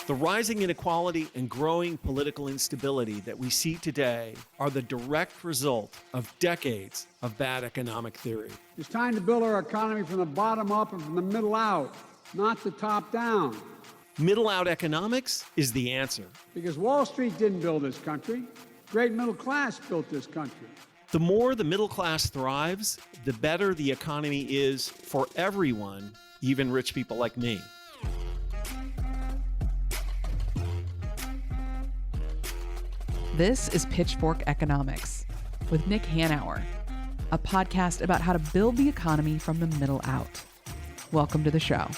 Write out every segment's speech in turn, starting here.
The rising inequality and growing political instability that we see today are the direct result of decades of bad economic theory. It's time to build our economy from the bottom up and from the middle out, not the top down. Middle-out economics is the answer. Because Wall Street didn't build this country. Great middle class built this country. The more the middle class thrives, the better the economy is for everyone, even rich people like me. This is Pitchfork Economics with Nick Hanauer, a podcast about how to build the economy from the middle out. Welcome to the show.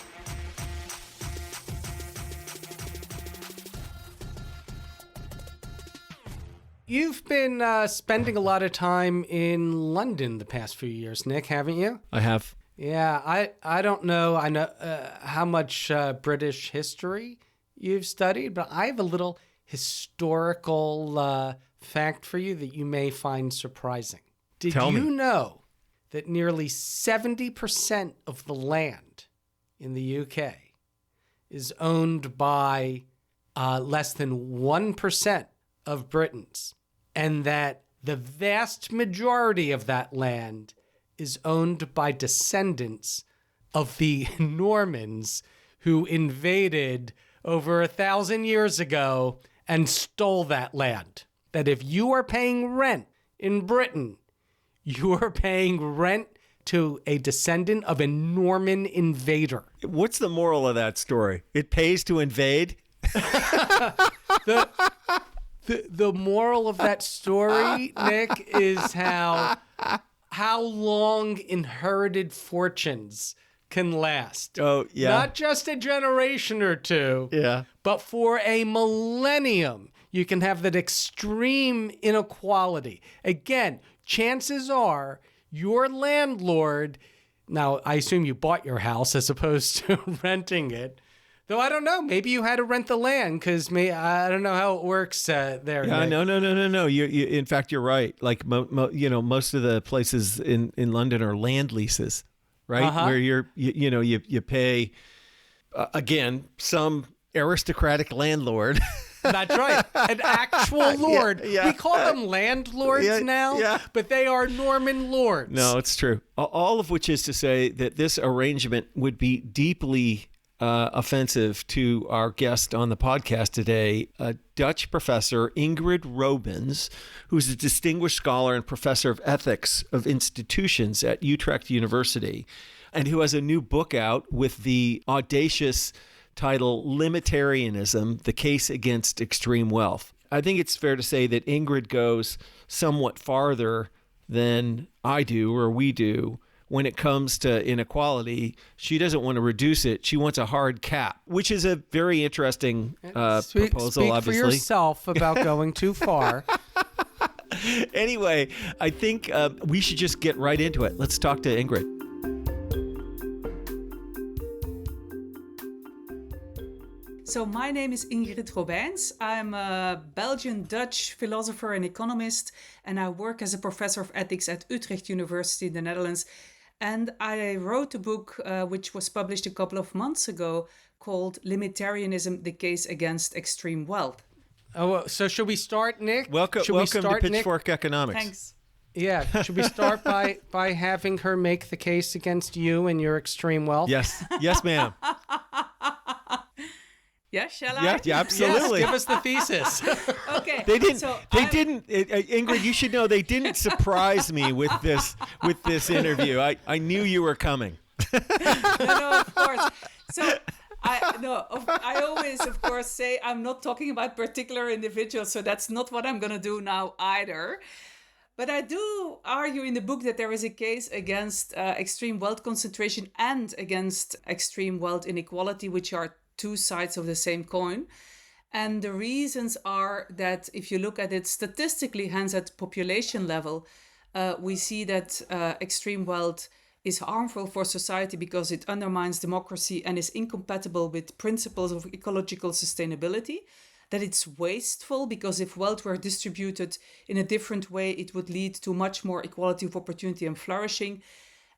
You've been spending a lot of time in London the past few years, Nick, haven't you? I have. Yeah, I don't know. I know how much British history you've studied, but I have a little historical fact for you that you may find surprising. Did you know that nearly 70% of the land in the UK is owned by less than 1% of Britons, and that the vast majority of that land is owned by descendants of the Normans who invaded over 1,000 years ago and stole that land? That if you are paying rent in Britain, you are paying rent to a descendant of a Norman invader. What's the moral of that story? It pays to invade? The moral of that story, Nick, is how long inherited fortunes can last. Oh, yeah. Not just a generation or two, but for a millennium. You can have that extreme inequality. Again, chances are your landlord, now I assume you bought your house as opposed to renting it. Though I don't know, maybe you had to rent the land because I don't know how it works there. Yeah, no. You, in fact, you're right. Like most of the places in London are land leases, right? Where you pay again some aristocratic landlord. That's right, an actual lord. Yeah. We call them landlords now, but they are Norman lords. No, it's true. All of which is to say that this arrangement would be deeply offensive to our guest on the podcast today, a Dutch professor, Ingrid Robeyns, who's a distinguished scholar and professor of ethics of institutions at Utrecht University, and who has a new book out with the audacious title, Limitarianism, The Case Against Extreme Wealth. I think it's fair to say that Ingrid goes somewhat farther than I do or we do when it comes to inequality. She doesn't want to reduce it. She wants a hard cap, which is a very interesting proposal, speak obviously. For yourself about going too far. Anyway, I think we should just get right into it. Let's talk to Ingrid. So my name is Ingrid Robeyns. I'm a Belgian-Dutch philosopher and economist, and I work as a professor of ethics at Utrecht University in the Netherlands. And I wrote a book which was published a couple of months ago called Limitarianism, The Case Against Extreme Wealth. Oh, so should we start, Nick? Welcome to Pitchfork Economics. Thanks. Yeah, should we start by having her make the case against you and your extreme wealth? Yes, ma'am. Yeah, shall I? Yeah, absolutely. Yes, give us the thesis. Okay. They didn't. Ingrid, you should know they didn't surprise me with this interview. I knew you were coming. No, of course. So I always, of course, say I'm not talking about particular individuals. So that's not what I'm going to do now either. But I do argue in the book that there is a case against extreme wealth concentration and against extreme wealth inequality, which are two sides of the same coin. And the reasons are that if you look at it statistically, hence at population level, we see that extreme wealth is harmful for society because it undermines democracy and is incompatible with principles of ecological sustainability. That it's wasteful because if wealth were distributed in a different way, it would lead to much more equality of opportunity and flourishing.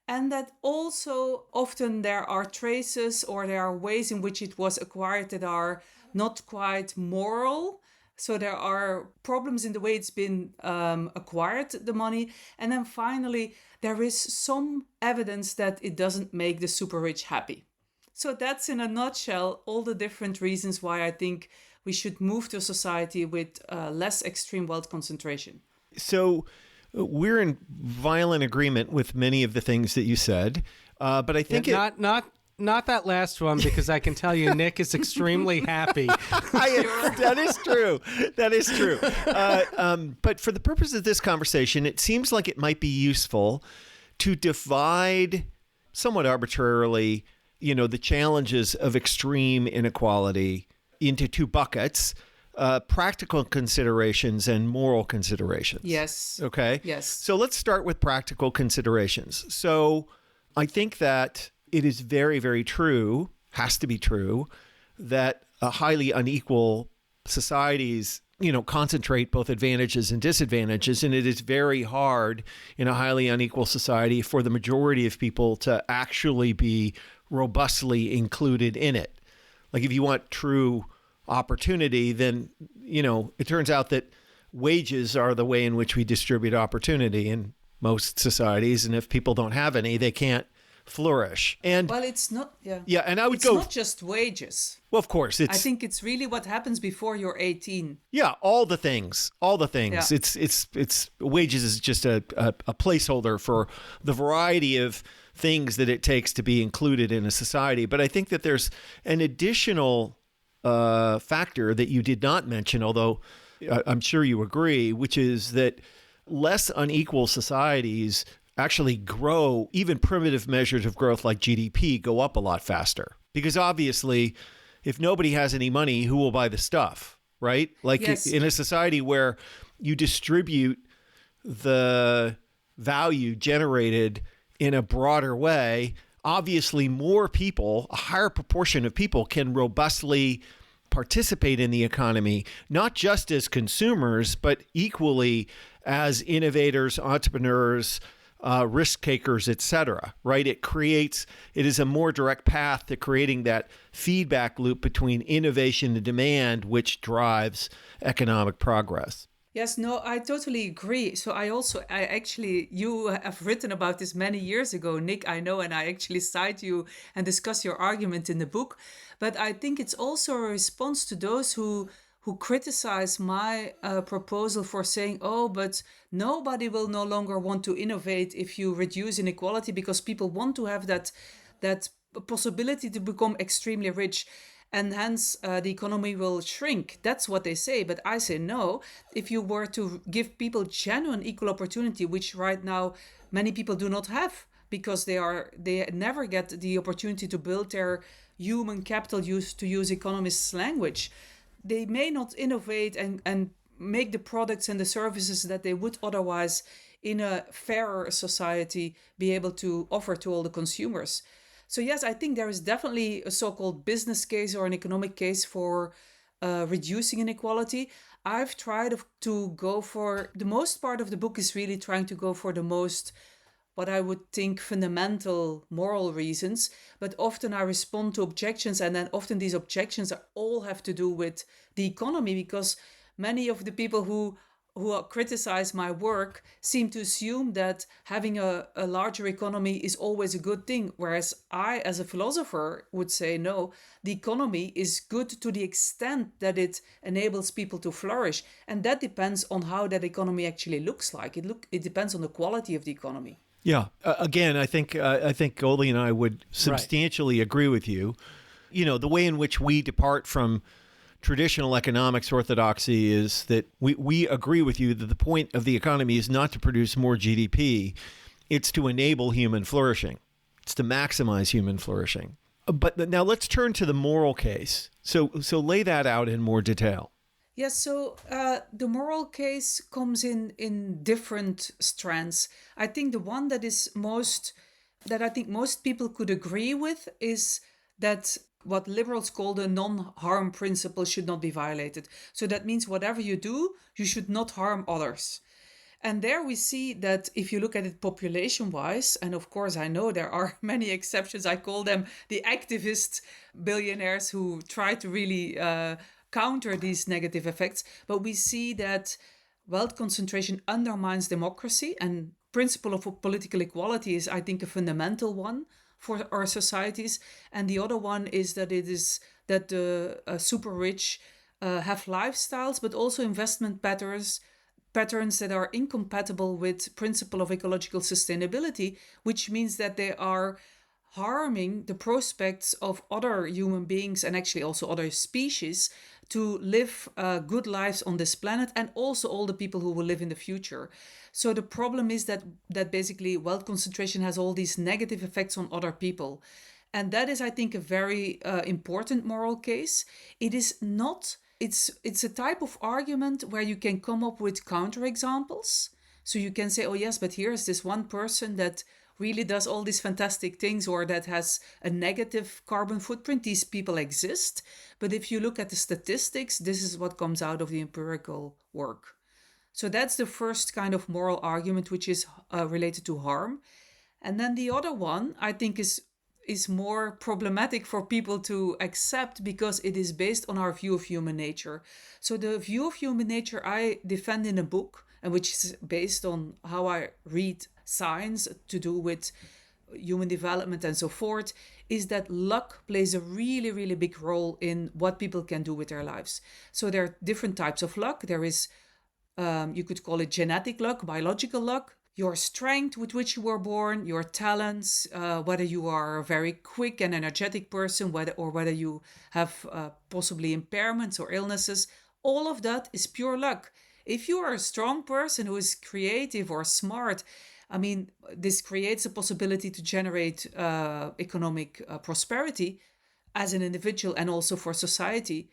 And that also often there are traces or there are ways in which it was acquired that are not quite moral. So there are problems in the way it's been acquired, the money. And then finally, there is some evidence that it doesn't make the super rich happy. So that's in a nutshell all the different reasons why I think we should move to a society with less extreme wealth concentration. So we're in violent agreement with many of the things that you said, but I think not that last one, because I can tell you Nick is extremely happy. That is true. That is true. But for the purpose of this conversation, it seems like it might be useful to divide somewhat arbitrarily, the challenges of extreme inequality into two buckets. Practical considerations and moral considerations. Yes. Okay. Yes. So let's start with practical considerations. So I think that it is very, very true, has to be true, that highly unequal societies, concentrate both advantages and disadvantages. And it is very hard in a highly unequal society for the majority of people to actually be robustly included in it. Like if you want true opportunity, then, it turns out that wages are the way in which we distribute opportunity in most societies. And if people don't have any, they can't flourish. And well, it's not, yeah. And I would it's not just wages. Well, of course, I think it's really what happens before you're 18. Yeah, all the things. Yeah. It's wages is just a placeholder for the variety of things that it takes to be included in a society. But I think that there's an additional factor that you did not mention, although I'm sure you agree, which is that less unequal societies actually grow. Even primitive measures of growth like GDP go up a lot faster, because obviously if nobody has any money, who will buy the stuff, right? Like yes. In a society where you distribute the value generated in a broader way, obviously more people, a higher proportion of people, can robustly participate in the economy, not just as consumers, but equally as innovators, entrepreneurs, risk takers, etc. Right? It is a more direct path to creating that feedback loop between innovation and demand, which drives economic progress. Yes, no, I totally agree. So you have written about this many years ago, Nick, I know, and I actually cite you and discuss your argument in the book. But I think it's also a response to those who criticize my proposal for saying, but nobody will no longer want to innovate if you reduce inequality, because people want to have that possibility to become extremely rich. And hence the economy will shrink. That's what they say. But I say no. If you were to give people genuine equal opportunity, which right now many people do not have, because they never get the opportunity to build their human capital, to use economists' language, they may not innovate and make the products and the services that they would otherwise in a fairer society be able to offer to all the consumers. So yes, I think there is definitely a so-called business case or an economic case for reducing inequality. I've tried to go for, the most part of the book is really trying to go for the most, what I would think, fundamental moral reasons. But often I respond to objections, and then often these objections all have to do with the economy, because many of the people who criticize my work seem to assume that having a larger economy is always a good thing. Whereas I, as a philosopher, would say, no, the economy is good to the extent that it enables people to flourish. And that depends on how that economy actually looks like. It depends on the quality of the economy. Yeah. Again, I think Goldy and I would substantially agree with you. The way in which we depart from traditional economics orthodoxy is that we agree with you that the point of the economy is not to produce more GDP. It's to enable human flourishing. It's to maximize human flourishing. But now let's turn to the moral case. So lay that out in more detail. Yes, so the moral case comes in different strands. I think the one that I think most people could agree with is that what liberals call the non-harm principle should not be violated. So that means whatever you do, you should not harm others. And there we see that if you look at it population-wise, and of course I know there are many exceptions, I call them the activist billionaires who try to really counter these negative effects, but we see that wealth concentration undermines democracy, and principle of political equality is, I think, a fundamental one for our societies. And the other one is that the super rich have lifestyles, but also investment patterns that are incompatible with principle of ecological sustainability, which means that they are harming the prospects of other human beings and actually also other species to live good lives on this planet, and also all the people who will live in the future. So the problem is that basically wealth concentration has all these negative effects on other people. And that is, I think, a very important moral case. It is not, it's a type of argument where you can come up with counterexamples. So you can say, oh yes, but here's this one person that really does all these fantastic things, or that has a negative carbon footprint. These people exist. But if you look at the statistics, this is what comes out of the empirical work. So that's the first kind of moral argument, which is related to harm. And then the other one, I think, is more problematic for people to accept because it is based on our view of human nature. So the view of human nature I defend in a book, and which is based on how I read science to do with human development and so forth, is that luck plays a really, really big role in what people can do with their lives. So there are different types of luck. There is, you could call it genetic luck, biological luck, your strength with which you were born, your talents, whether you are a very quick and energetic person, whether you have possibly impairments or illnesses. All of that is pure luck. If you are a strong person who is creative or smart, I mean, this creates a possibility to generate economic prosperity as an individual and also for society.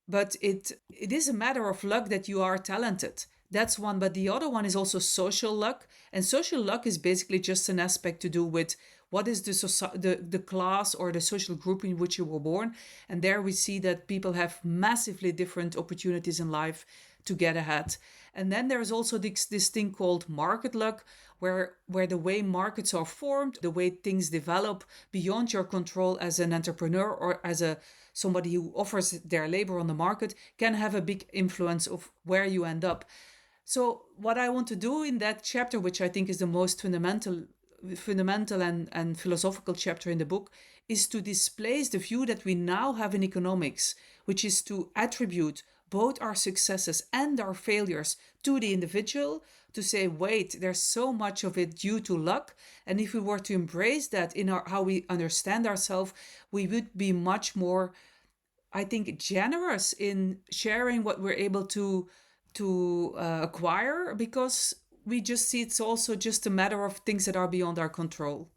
But it is a matter of luck that you are talented. That's one. But the other one is also social luck. And social luck is basically just an aspect to do with what is the class or the social group in which you were born. And there we see that people have massively different opportunities in life to get ahead. And then there's also this thing called market luck, where the way markets are formed, the way things develop beyond your control as an entrepreneur or as somebody who offers their labor on the market, can have a big influence of where you end up. So what I want to do in that chapter, which I think is the most fundamental and philosophical chapter in the book, is to displace the view that we now have in economics, which is to attribute both our successes and our failures to the individual, to say, wait, there's so much of it due to luck. And if we were to embrace that in how we understand ourselves, we would be much more, I think, generous in sharing what we're able to acquire, because we just see it's also just a matter of things that are beyond our control.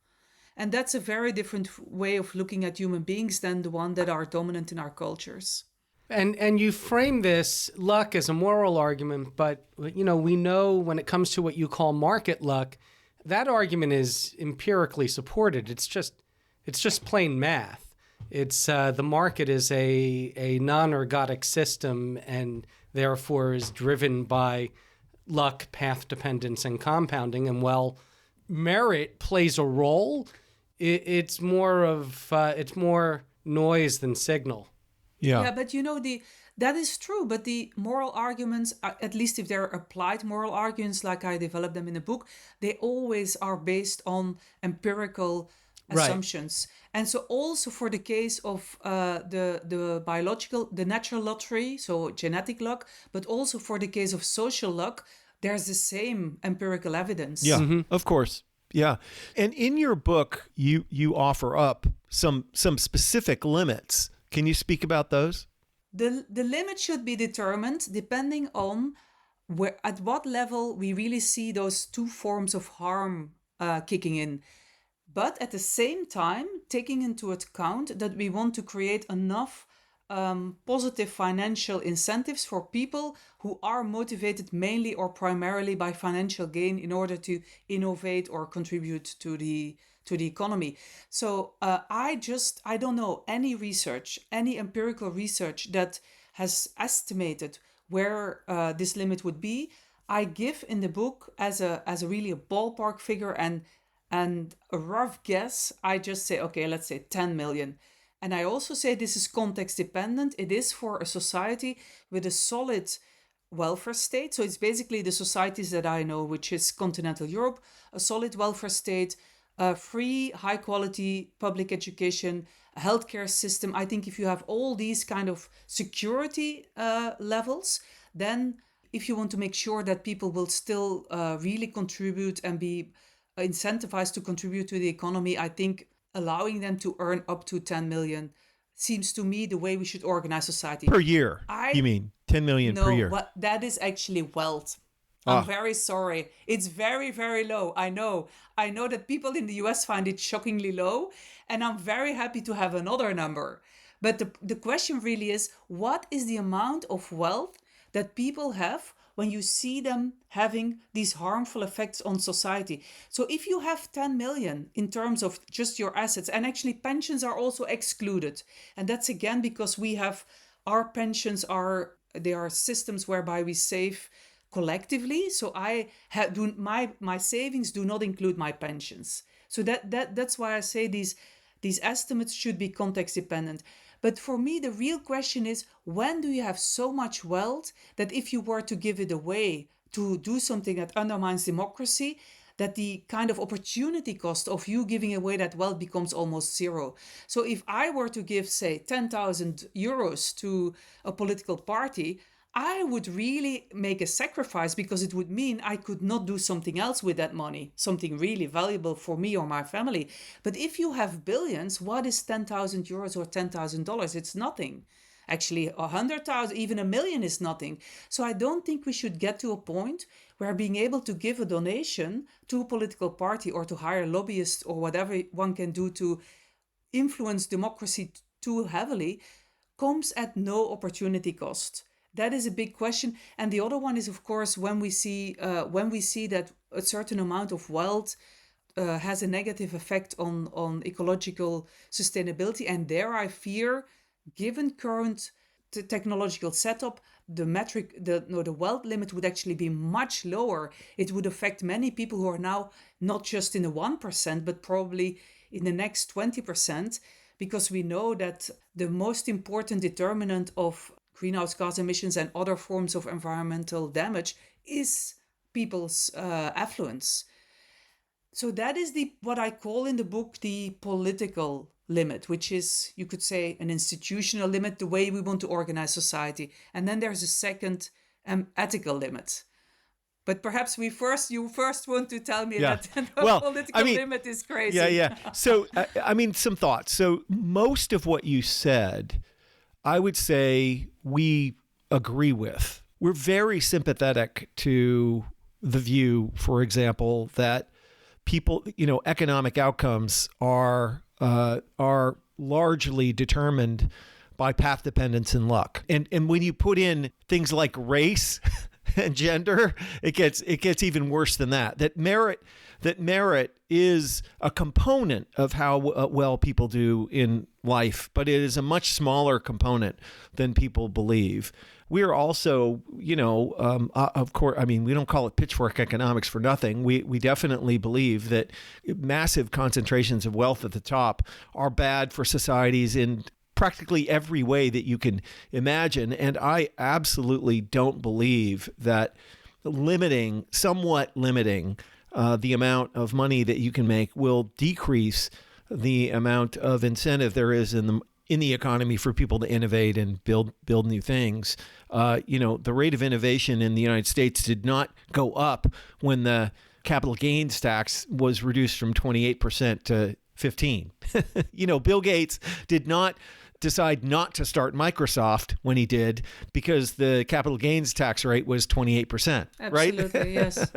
And that's a very different way of looking at human beings than the one that are dominant in our cultures. And you frame this luck as a moral argument, but we know when it comes to what you call market luck, that argument is empirically supported. It's just plain math. It's the market is a non-ergodic system and therefore is driven by luck, path dependence, and compounding. And while merit plays a role, it's more noise than signal. Yeah, but that is true. But the moral arguments, at least if they're applied moral arguments like I developed them in the book, they always are based on empirical assumptions. Right. And so also for the case of the natural lottery, so genetic luck, but also for the case of social luck, there's the same empirical evidence. Yeah, of course. Yeah. And in your book, you offer up some specific limits. Can you speak about those? The limit should be determined depending on at what level we really see those two forms of harm kicking in. But at the same time, taking into account that we want to create enough positive financial incentives for people who are motivated mainly or primarily by financial gain in order to innovate or contribute to the economy. So I don't know any empirical research that has estimated where this limit would be. I give in the book as a really a ballpark figure and a rough guess. I just say, okay, let's say 10 million. And I also say this is context dependent. It is for a society with a solid welfare state. So it's basically the societies that I know, which is continental Europe, a solid welfare state, free, high quality public education, a healthcare system. I think if you have all these kind of security levels, then if you want to make sure that people will still really contribute and be incentivized to contribute to the economy, I think allowing them to earn up to 10 million seems to me the way we should organize society. Per year, you mean 10 million per year? No, that is actually wealth. I'm very sorry. It's very, very low. I know that people in the US find it shockingly low, and I'm very happy to have another number. But the question really is, what is the amount of wealth that people have when you see them having these harmful effects on society? So if you have 10 million in terms of just your assets, and actually pensions are also excluded. And that's again because we have, our pensions are systems whereby we save collectively. So my savings do not include my pensions. So that's why I say these estimates should be context dependent. But for me, the real question is, when do you have so much wealth that if you were to give it away to do something that undermines democracy, that the kind of opportunity cost of you giving away that wealth becomes almost zero? So if I were to give, say, 10,000 euros to a political party, I would really make a sacrifice, because it would mean I could not do something else with that money, something really valuable for me or my family. But if you have billions, what is 10,000 euros or $10,000? It's nothing. Actually, 100,000, even 1 million is nothing. So I don't think we should get to a point where being able to give a donation to a political party or to hire lobbyists or whatever one can do to influence democracy too heavily comes at no opportunity cost. That is a big question. And the other one is, of course, when we see that a certain amount of wealth has a negative effect on ecological sustainability. And there I fear, given current technological setup, the wealth limit would actually be much lower. It would affect many people who are now not just in the 1%, but probably in the next 20%, because we know that the most important determinant of greenhouse gas emissions and other forms of environmental damage is people's affluence. So that is what I call in the book the political limit, which is, you could say, an institutional limit, the way we want to organize society. And then there's a second ethical limit. But perhaps you first want to tell me that the political limit is crazy. Yeah. So, some thoughts. So most of what you said, I would say we agree with. We're very sympathetic to the view, for example, that people, economic outcomes are largely determined by path dependence and luck. And when you put in things like race and gender, it gets even worse than that. That merit is a component of how well people do in life, but it is a much smaller component than people believe. We are also, of course, we don't call it Pitchfork economics for nothing. We definitely believe that massive concentrations of wealth at the top are bad for societies in practically every way that you can imagine. And I absolutely don't believe that somewhat limiting the amount of money that you can make will decrease the amount of incentive there is in the economy for people to innovate and build new things. The rate of innovation in the United States did not go up when the capital gains tax was reduced from 28% to 15%. Bill Gates did not decide not to start Microsoft when he did, because the capital gains tax rate was 28%, right? Absolutely, yes.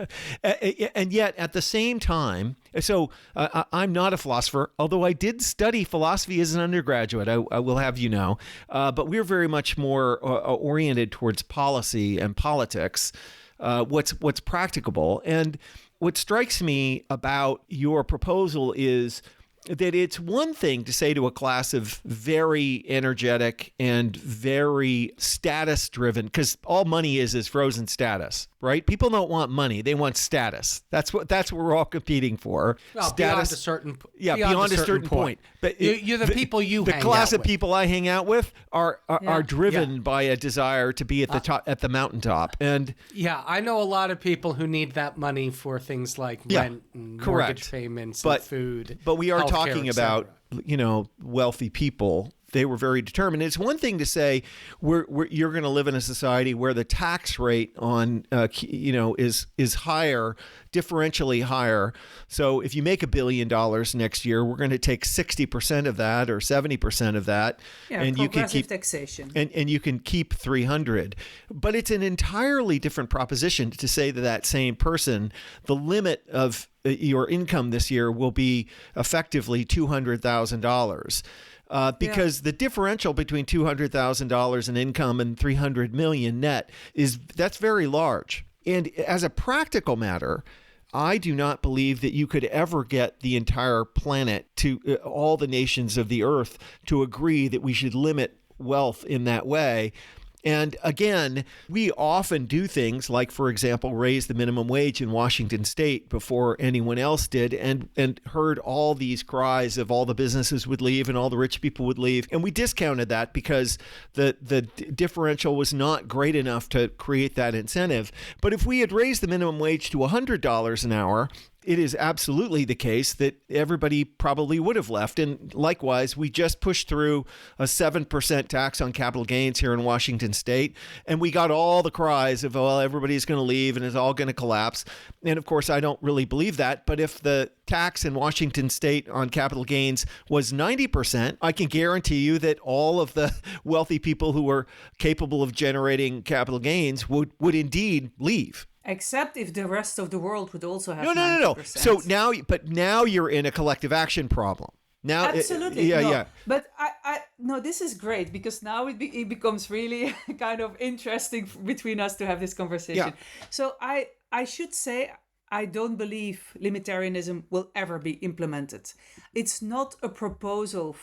And yet at the same time, so I'm not a philosopher, although I did study philosophy as an undergraduate, I will have you know, but we're very much more oriented towards policy and politics, what's practicable. And what strikes me about your proposal is that it's one thing to say to a class of very energetic and very status-driven, because all money is frozen status, right? People don't want money; they want status. That's what we're all competing for. Well, status, beyond a certain beyond a certain point. But you're the people the class of people I hang out with are driven by a desire to be at the top, at the mountaintop, and I know a lot of people who need that money for things like rent and mortgage payments and food. But we are talking et about, cetera. wealthy people. They were very determined. It's one thing to say you're going to live in a society where the tax rate on is higher, differentially higher. So if you make $1 billion next year, we're going to take 60% of that or 70% of that, and you can keep taxation, and you can keep 300. But it's an entirely different proposition to say to that same person, the limit of your income this year will be effectively $200,000. Because the differential between $200,000 in income and $300 million net that's very large. And as a practical matter, I do not believe that you could ever get the entire planet to all the nations of the earth to agree that we should limit wealth in that way. And again, we often do things like, for example, raise the minimum wage in Washington state before anyone else did, and heard all these cries of all the businesses would leave and all the rich people would leave. And we discounted that because the differential was not great enough to create that incentive. But if we had raised the minimum wage to $100 an hour, it is absolutely the case that everybody probably would have left. And likewise, we just pushed through a 7% tax on capital gains here in Washington state. And we got all the cries of, well, everybody's going to leave and it's all going to collapse. And of course, I don't really believe that. But if the tax in Washington state on capital gains was 90%, I can guarantee you that all of the wealthy people who were capable of generating capital gains would indeed leave. Except if the rest of the world would also have No. So now you're in a collective action problem. Now, absolutely. But I this is great because now it becomes really kind of interesting between us to have this conversation. Yeah. So I should say I don't believe limitarianism will ever be implemented. It's not a proposal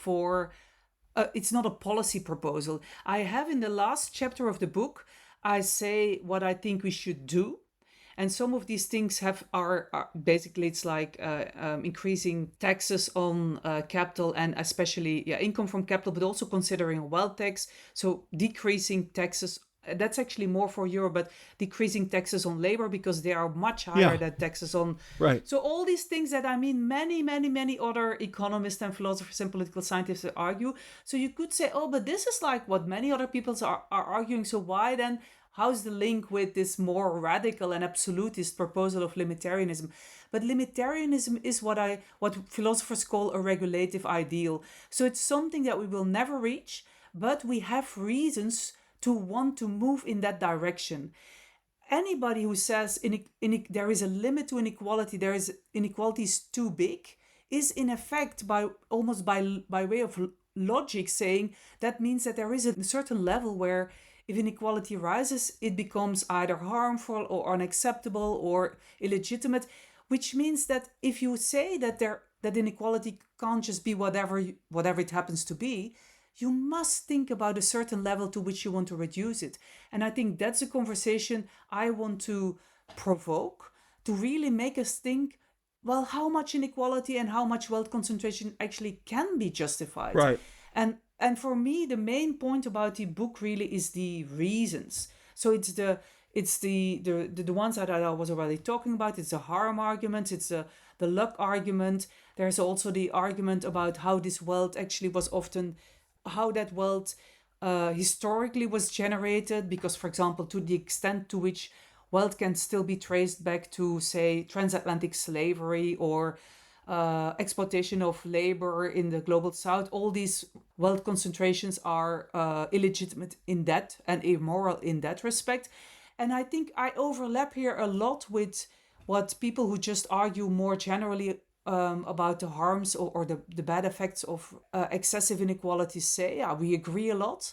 it's not a policy proposal. I have in the last chapter of the book, I say what I think we should do. And some of these things are basically, it's like increasing taxes on capital and especially income from capital, but also considering a wealth tax. So decreasing taxes, that's actually more for Europe, but decreasing taxes on labor because they are much higher than taxes on. Right. So all these things that many other economists and philosophers and political scientists argue. So you could say, but this is like what many other people are arguing. So why then? How's the link with this more radical and absolutist proposal of limitarianism? But limitarianism is what philosophers call a regulative ideal. So it's something that we will never reach, but we have reasons to want to move in that direction. Anybody who says there is a limit to inequality, inequality is too big, is in effect by way of logic saying that means that there is a certain level where if inequality rises, it becomes either harmful or unacceptable or illegitimate, which means that if you say that inequality can't just be whatever it happens to be, you must think about a certain level to which you want to reduce it. And I think that's a conversation I want to provoke, to really make us think, well, how much inequality and how much wealth concentration actually can be justified. Right. And for me, the main point about the book really is the reasons. So it's the ones that I was already talking about. It's the harm argument. It's the luck argument. There's also the argument about how this wealth actually was how that wealth historically was generated. Because, for example, to the extent to which wealth can still be traced back to, say, transatlantic slavery or exploitation of labor in the global south, all these wealth concentrations are illegitimate in that and immoral in that respect. And I think I overlap here a lot with what people who just argue more generally about the harms or the bad effects of excessive inequality say. We agree a lot.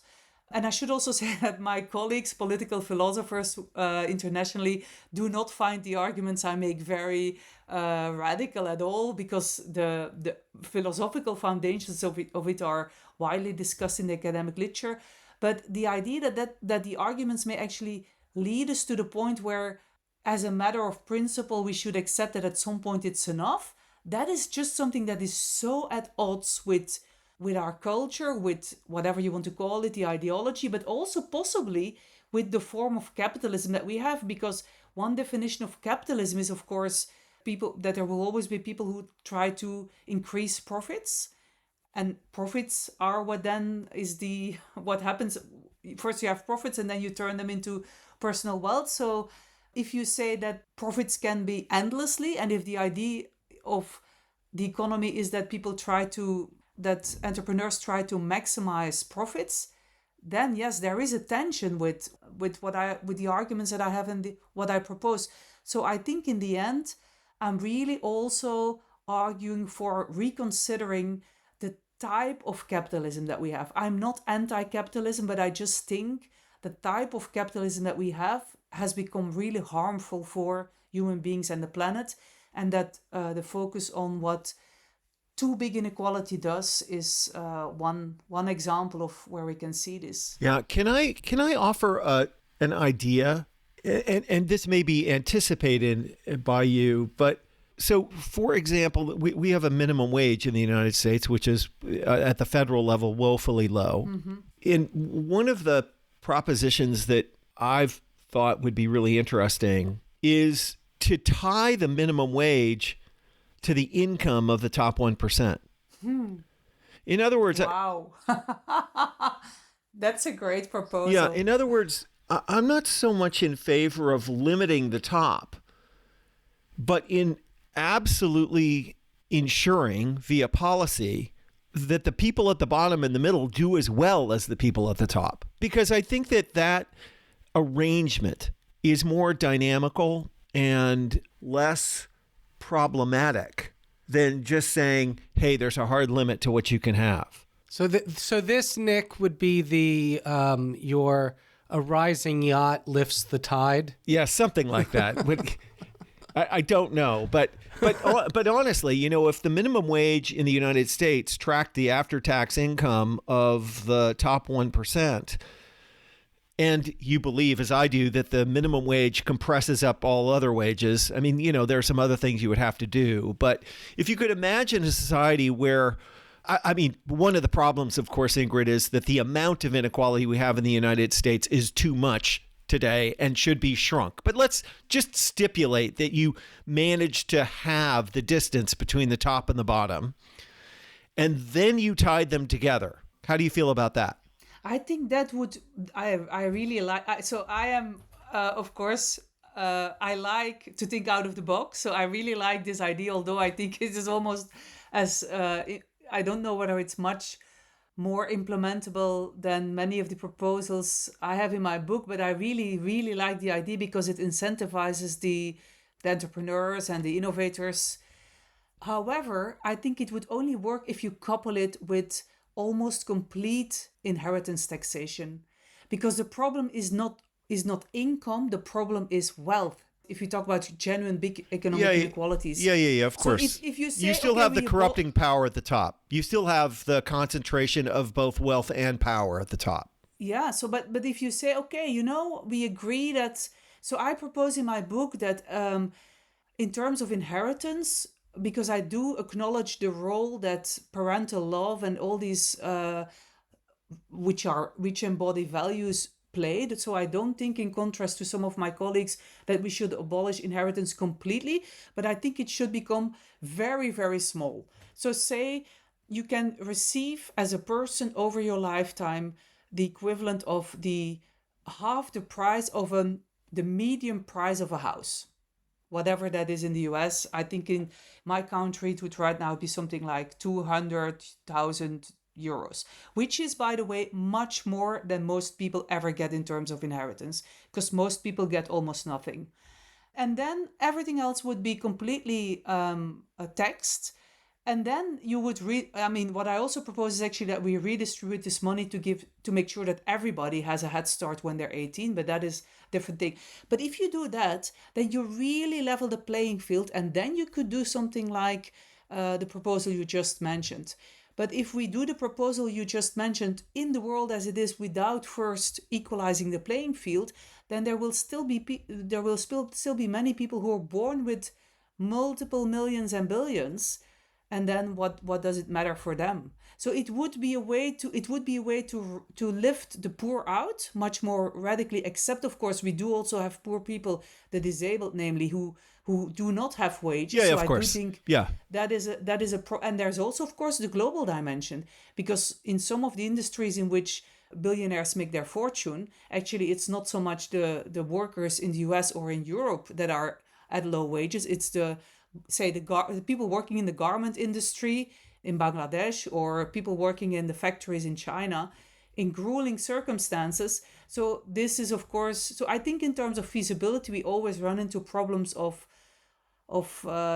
And I should also say that my colleagues, political philosophers internationally, do not find the arguments I make very radical at all, because the philosophical foundations of it are widely discussed in the academic literature. But the idea that the arguments may actually lead us to the point where, as a matter of principle, we should accept that at some point it's enough, that is just something that is so at odds with our culture, with whatever you want to call it, the ideology, but also possibly with the form of capitalism that we have. Because one definition of capitalism is, of course, that there will always be people who try to increase profits. And profits are what happens. First you have profits and then you turn them into personal wealth. So if you say that profits can be endlessly, and if the idea of the economy is that that entrepreneurs try to maximize profits, then yes, there is a tension with the arguments that I have and what I propose. So I think in the end, I'm really also arguing for reconsidering the type of capitalism that we have. I'm not anti-capitalism, but I just think the type of capitalism that we have has become really harmful for human beings and the planet, and that the focus on what too big inequality does is one example of where we can see this. Yeah, can I offer an idea, and this may be anticipated by you, but so for example, we have a minimum wage in the United States, which is at the federal level woefully low. Mm-hmm. In one of the propositions that I've thought would be really interesting is to tie the minimum wage to the income of the top 1%. In other words, wow, that's a great proposal. Yeah, in other words, I'm not so much in favor of limiting the top, but in absolutely ensuring via policy that the people at the bottom and the middle do as well as the people at the top. Because I think that arrangement is more dynamical and less problematic than just saying, hey, there's a hard limit to what you can have. So this, Nick, would be the a rising yacht lifts the tide? Yeah, something like that. I don't know, but honestly, if the minimum wage in the United States tracked the after-tax income of the top 1%, and you believe, as I do, that the minimum wage compresses up all other wages, I mean, there are some other things you would have to do. But if you could imagine a society where, I mean, one of the problems, of course, Ingrid, is that the amount of inequality we have in the United States is too much today and should be shrunk. But let's just stipulate that you manage to have the distance between the top and the bottom, and then you tied them together. How do you feel about that? I think that would, I really like, so I am, of course, I like to think out of the box. So I really like this idea, although I think it is almost as, I don't know whether it's much more implementable than many of the proposals I have in my book, but I really, really like the idea because it incentivizes the entrepreneurs and the innovators. However, I think it would only work if you couple it with almost complete inheritance taxation, because the problem is not income, the problem is wealth. If you talk about genuine big economic inequalities. Yeah, of course. So if you say, you still have the corrupting power at the top. You still have the concentration of both wealth and power at the top. Yeah, so but if you say, okay, we agree that, so I propose in my book that in terms of inheritance, because I do acknowledge the role that parental love and all these which embody values played. So I don't think, in contrast to some of my colleagues, that we should abolish inheritance completely, but I think it should become very, very small. So say you can receive as a person over your lifetime the equivalent of half the price of the median price of a house. Whatever that is in the US, I think in my country it would right now be something like 200,000 euros, which is, by the way, much more than most people ever get in terms of inheritance, because most people get almost nothing. And then everything else would be completely taxed. And then you would what I also propose is actually that we redistribute this money to make sure that everybody has a head start when they're 18, but that is a different thing. But if you do that, then you really level the playing field, and then you could do something like the proposal you just mentioned. But if we do the proposal you just mentioned in the world as it is without first equalizing the playing field, then there will still be many people who are born with multiple millions and billions. And then what does it matter for them? So it would be a way to lift the poor out much more radically. Except, of course, we do also have poor people, the disabled, namely, who do not have wages. Yeah, so of course. I do think yeah. that is a pro. And there's also, of course, the global dimension, because in some of the industries in which billionaires make their fortune, actually, it's not so much the workers in the US or in Europe that are at low wages. It's the people working in the garment industry in Bangladesh, or people working in the factories in China in grueling circumstances. So this is, of course, so I think in terms of feasibility, we always run into problems of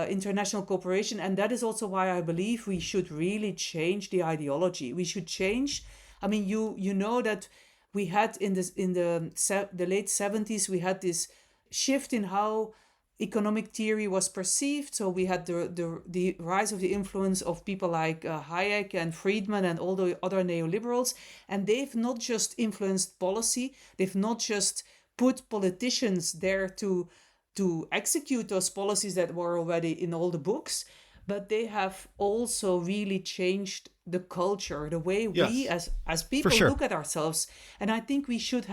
international cooperation. And that is also why I believe we should really change the ideology. We should change. I mean, you know that we had in the late 70s, we had this shift in how economic theory was perceived. So we had the rise of the influence of people like Hayek and Friedman and all the other neoliberals. And they've not just influenced policy, they've not just put politicians there to execute those policies that were already in all the books, but they have also really changed the culture, the way we as people look at ourselves. And I think we should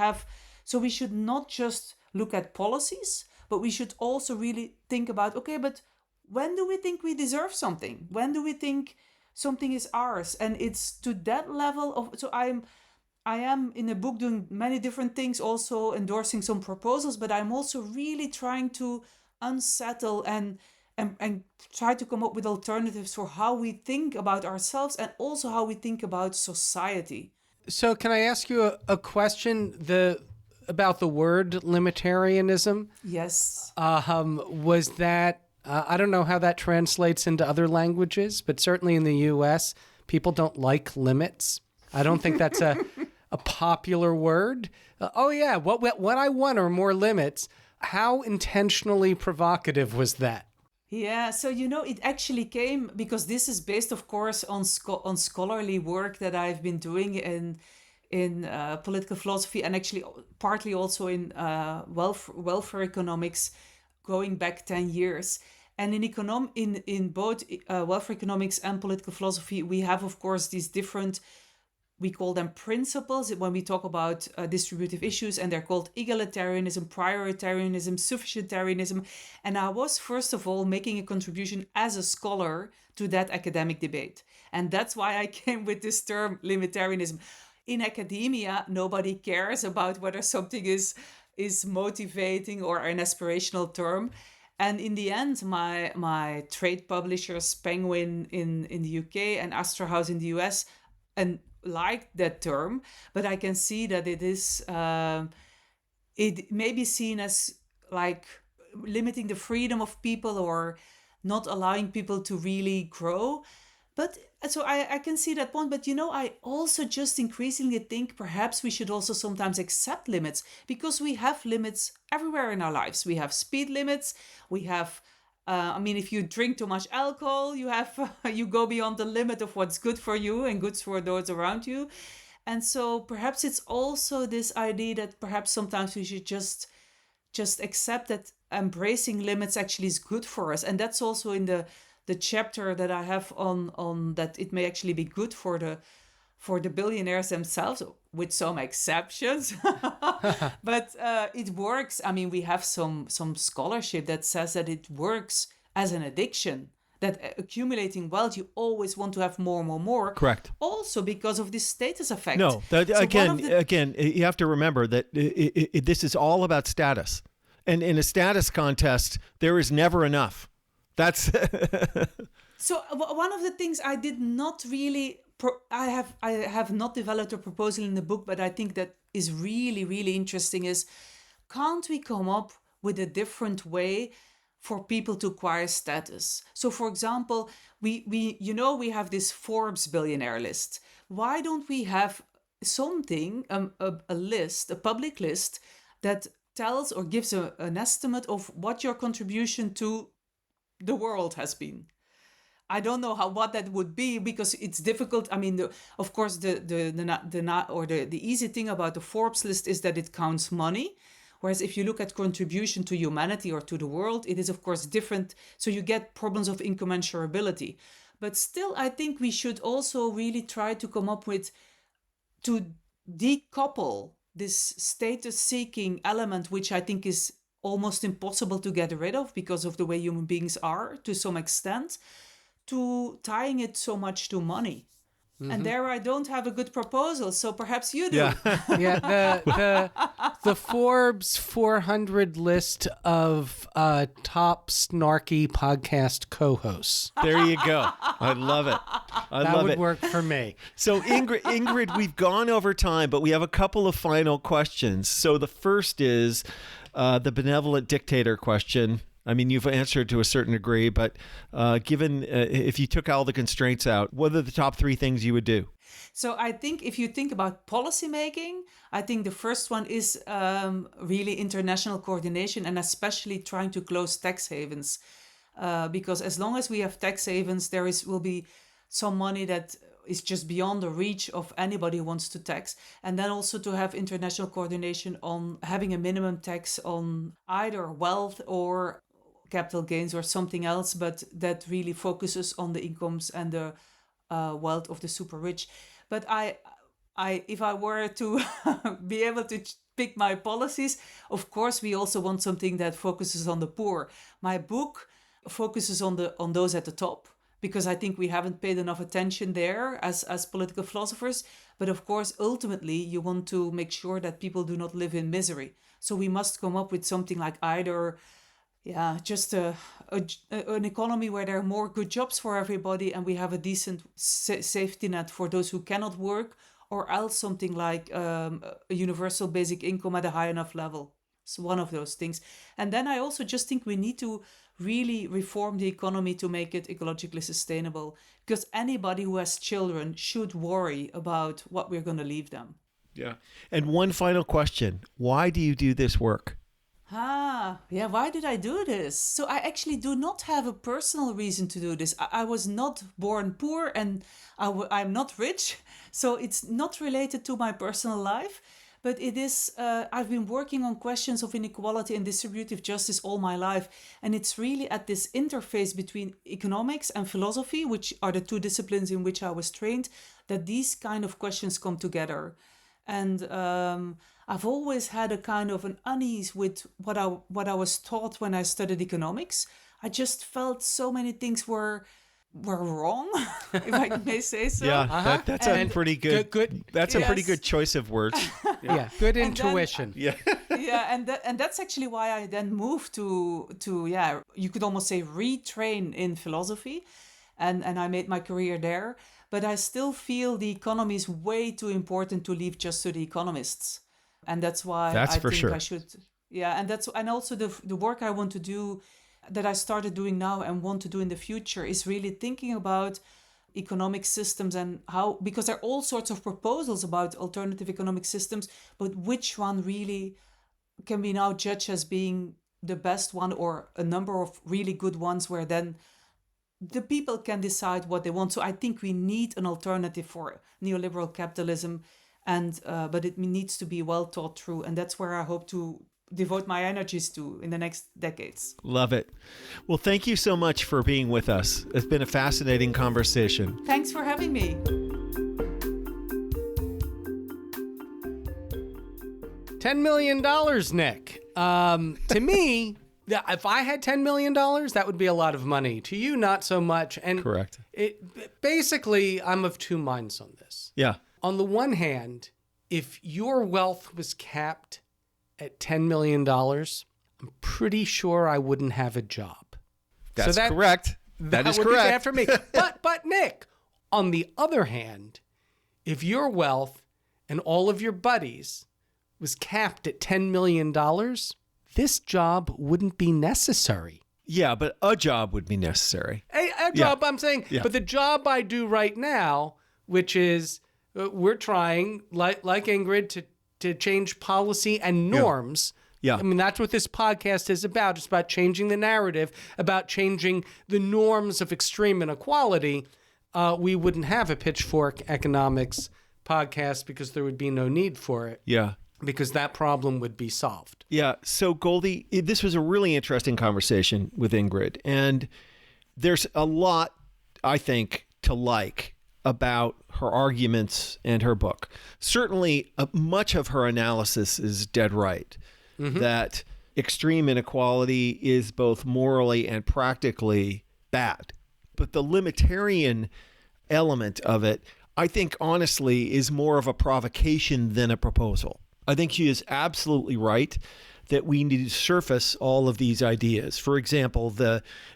not just look at policies, but we should also really think about, okay, but when do we think we deserve something? When do we think something is ours? And it's to that level of, so I am in a book doing many different things, also endorsing some proposals, but I'm also really trying to unsettle and try to come up with alternatives for how we think about ourselves and also how we think about society. So can I ask you a question about the word limitarianism? Yes. Was that, I don't know how that translates into other languages, but certainly in the US, people don't like limits. I don't think that's a popular word. What I want are more limits. How intentionally provocative was that? Yeah, so it actually came because this is based, of course, on scholarly work that I've been doing in political philosophy, and actually partly also in welfare economics, going back 10 years. And in both welfare economics and political philosophy, we have, of course, these different, we call them principles when we talk about distributive issues, and they're called egalitarianism, prioritarianism, sufficientarianism. And I was, first of all, making a contribution as a scholar to that academic debate. And that's why I came with this term limitarianism. In academia, nobody cares about whether something is motivating or an aspirational term. And in the end, my trade publishers, Penguin in the UK and Astra House in the US, and liked that term, but I can see that it is it may be seen as like limiting the freedom of people or not allowing people to really grow. But so I can see that point. But I also just increasingly think perhaps we should also sometimes accept limits, because we have limits everywhere in our lives. We have speed limits. We have if you drink too much alcohol, you go beyond the limit of what's good for you and good for those around you. And so perhaps it's also this idea that perhaps sometimes we should just accept that embracing limits actually is good for us. And that's also in the chapter that I have on that it may actually be good for the billionaires themselves, with some exceptions. But it works. I mean, we have some scholarship that says that it works as an addiction, that accumulating wealth, you always want to have more. Correct. Also because of this status effect. No, again, you have to remember that this is all about status. And in a status contest, there is never enough. That's... So one of the things I did not really... I have not developed a proposal in the book, but I think that is really, really interesting is, can't we come up with a different way for people to acquire status. So, for example, we have this Forbes billionaire list. Why don't we have something, a list, a public list that tells or gives an estimate of what your contribution to the world has been? I don't know what that would be, because it's difficult. I mean, of course, the easy thing about the Forbes list is that it counts money. Whereas if you look at contribution to humanity or to the world, it is, of course, different. So you get problems of incommensurability. But still, I think we should also really try to come up with, to decouple this status-seeking element, which I think is almost impossible to get rid of because of the way human beings are to some extent, to tying it so much to money. Mm-hmm. And there I don't have a good proposal, so perhaps you do. Yeah, the Forbes 400 list of top snarky podcast co-hosts. There you go. I love it. That would work for me. So Ingrid, we've gone over time, but we have a couple of final questions. So the first is the benevolent dictator question. I mean, you've answered to a certain degree, but given if you took all the constraints out, what are the top 3 things you would do? So I think if you think about policy making, I think the first one is really international coordination, and especially trying to close tax havens. Because as long as we have tax havens, will be some money that is just beyond the reach of anybody who wants to tax. And then also to have international coordination on having a minimum tax on either wealth or capital gains or something else, but that really focuses on the incomes and the wealth of the super rich. But if I were to be able to pick my policies, of course, we also want something that focuses on the poor. My book focuses on those at the top, because I think we haven't paid enough attention there as political philosophers. But of course, ultimately, you want to make sure that people do not live in misery. So we must come up with something like either just an economy where there are more good jobs for everybody and we have a decent safety net for those who cannot work, or else something like a universal basic income at a high enough level. So one of those things. And then I also just think we need to really reform the economy to make it ecologically sustainable, because anybody who has children should worry about what we're going to leave them. Yeah. And one final question. Why do you do this work? Why did I do this? So I actually do not have a personal reason to do this. I was not born poor, and I'm not rich. So it's not related to my personal life. But it is, I've been working on questions of inequality and distributive justice all my life. And it's really at this interface between economics and philosophy, which are the 2 disciplines in which I was trained, that these kind of questions come together. And I've always had a kind of an unease with what I was taught when I studied economics. I just felt so many things were wrong, if I may say so. Yeah, that's a pretty good. That's a pretty good choice of words. Yeah, good intuition. And that's actually why I then moved to you could almost say retrain in philosophy, and I made my career there. But I still feel the economy is way too important to leave just to the economists, and that's why I think I should. Yeah, and also the work I want to do, that I started doing now and want to do in the future, is really thinking about economic systems and how, because there are all sorts of proposals about alternative economic systems, but which one really can we now judge as being the best one, or a number of really good ones where then the people can decide what they want. So I think we need an alternative for neoliberal capitalism, and but it needs to be well thought through, and that's where I hope to devote my energies to in the next decades. Love it. Well, thank you so much for being with us. It's been a fascinating conversation. Thanks for having me. $10 million, Nick. To me, if I had $10 million, that would be a lot of money. To you, not so much. And correct. Basically, I'm of 2 minds on this. Yeah. On the one hand, if your wealth was capped at $10 million, I'm pretty sure I wouldn't have a job. That's correct. That is would correct. Be bad for me. But Nick, on the other hand, if your wealth and all of your buddies was capped at $10 million, this job wouldn't be necessary. Yeah, but a job would be necessary. A job, I'm saying. Yeah. But the job I do right now, which is we're trying, like Ingrid, to change policy and norms. Yeah. I mean, that's what this podcast is about. It's about changing the narrative, about changing the norms of extreme inequality. We wouldn't have a Pitchfork economics podcast because there would be no need for it. Yeah. Because that problem would be solved. Yeah. So, Goldy, this was a really interesting conversation with Ingrid. And there's a lot, I think, to like about her arguments and her book. Certainly, much of her analysis is dead right. That extreme inequality is both morally and practically bad. But the limitarian element of it, I think, honestly, is more of a provocation than a proposal. I think she is absolutely right that we need to surface all of these ideas. For example,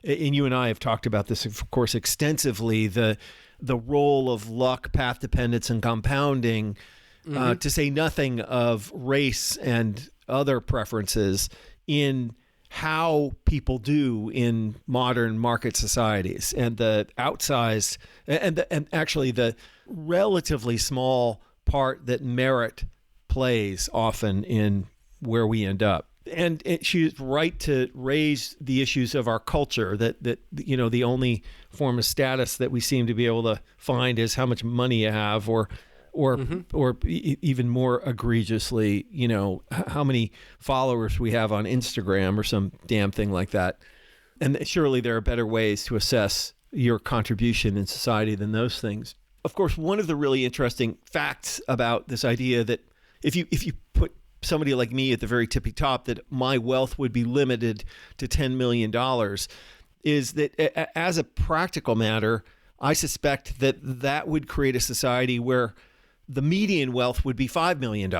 and you and I have talked about this, of course, extensively, the role of luck, path dependence, and compounding, to say nothing of race and other preferences in how people do in modern market societies, and the outsized and actually the relatively small part that merit plays often in where we end up. And she's right to raise the issues of our culture, that the only form of status that we seem to be able to find is how much money you have, or even more egregiously, how many followers we have on Instagram or some damn thing like that. And surely there are better ways to assess your contribution in society than those things. Of course, one of the really interesting facts about this idea that if you put somebody like me at the very tippy top, that my wealth would be limited to $10 million, is that as a practical matter, I suspect that would create a society where the median wealth would be $5 million.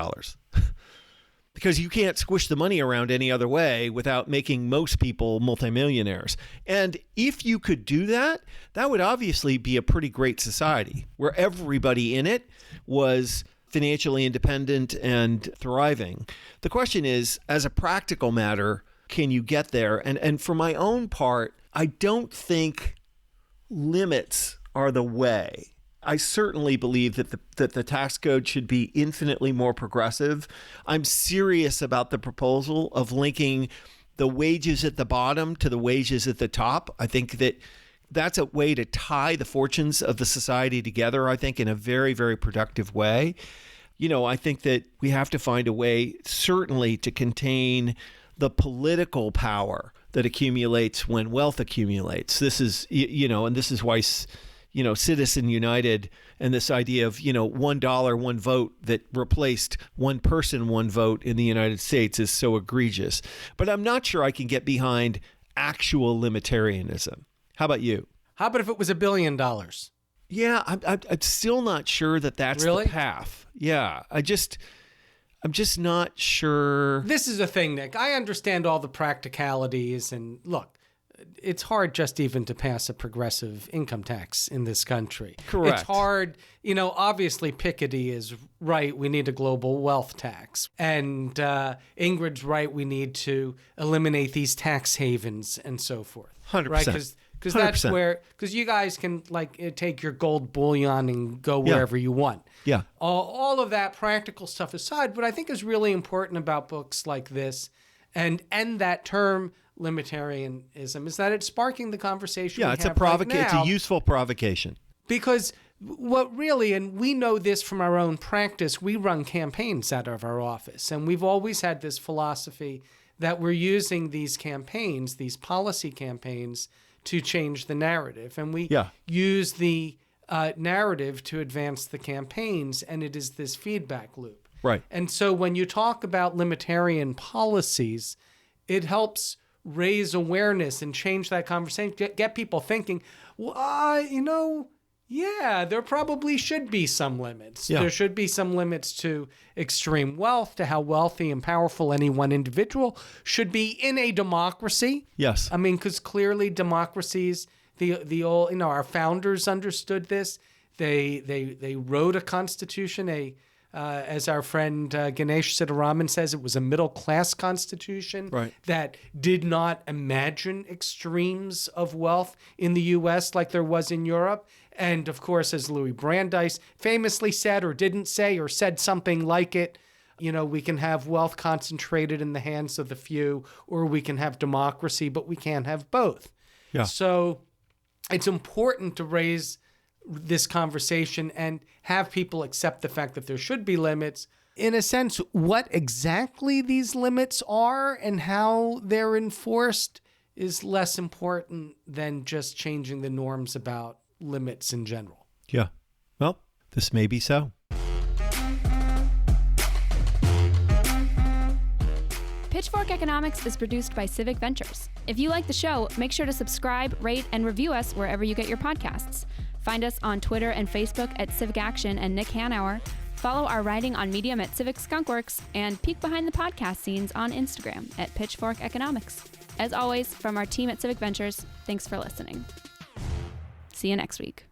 Because you can't squish the money around any other way without making most people multimillionaires. And if you could do that, that would obviously be a pretty great society where everybody in it was financially independent and thriving. The question is, as a practical matter, can you get there? And for my own part, I don't think limits are the way. I certainly believe that the tax code should be infinitely more progressive. I'm serious about the proposal of linking the wages at the bottom to the wages at the top. I think that's a way to tie the fortunes of the society together, I think, in a very, very productive way. I think that we have to find a way, certainly, to contain the political power that accumulates when wealth accumulates. This is, and this is why, Citizen United and this idea of, $1, one vote that replaced one person, one vote in the United States is so egregious. But I'm not sure I can get behind actual limitarianism. How about you? How about if it was $1 billion? Yeah, I'm still not sure that's really the path. Yeah, I'm just not sure. This is a thing, Nick. I understand all the practicalities, and look, it's hard just even to pass a progressive income tax in this country. Correct. It's hard. Obviously Piketty is right. We need a global wealth tax. And Ingrid's right. We need to eliminate these tax havens and so forth. 100%. Right? Because that's because you guys can take your gold bullion and go wherever you want. Yeah. All of that practical stuff aside, what I think is really important about books like this and that term limitarianism is that it's sparking the conversation. Yeah, it's a useful provocation. Because what really, and we know this from our own practice, we run campaigns out of our office, and we've always had this philosophy that we're using these campaigns, these policy campaigns, to change the narrative. And we use the narrative to advance the campaigns, and it is this feedback loop. Right. And so when you talk about limitarian policies, it helps raise awareness and change that conversation, get people thinking, there probably should be some limits. Yeah. There should be some limits to extreme wealth, to how wealthy and powerful any one individual should be in a democracy. Yes. I mean, because clearly democracies, the old, our founders understood this. They wrote a constitution, As our friend Ganesh Siddharaman says, it was a middle-class constitution that did not imagine extremes of wealth in the U.S. like there was in Europe. And, of course, as Louis Brandeis famously said or didn't say or said something like it, we can have wealth concentrated in the hands of the few, or we can have democracy, but we can't have both. Yeah. So it's important to raise this conversation and have people accept the fact that there should be limits. In a sense, what exactly these limits are and how they're enforced is less important than just changing the norms about limits in general. Yeah. Well, this may be so. Pitchfork Economics is produced by Civic Ventures. If you like the show, make sure to subscribe, rate, and review us wherever you get your podcasts. Find us on Twitter and Facebook at Civic Action and Nick Hanauer. Follow our writing on Medium at Civic Skunkworks, and peek behind the podcast scenes on Instagram at Pitchfork Economics. As always, from our team at Civic Ventures, thanks for listening. See you next week.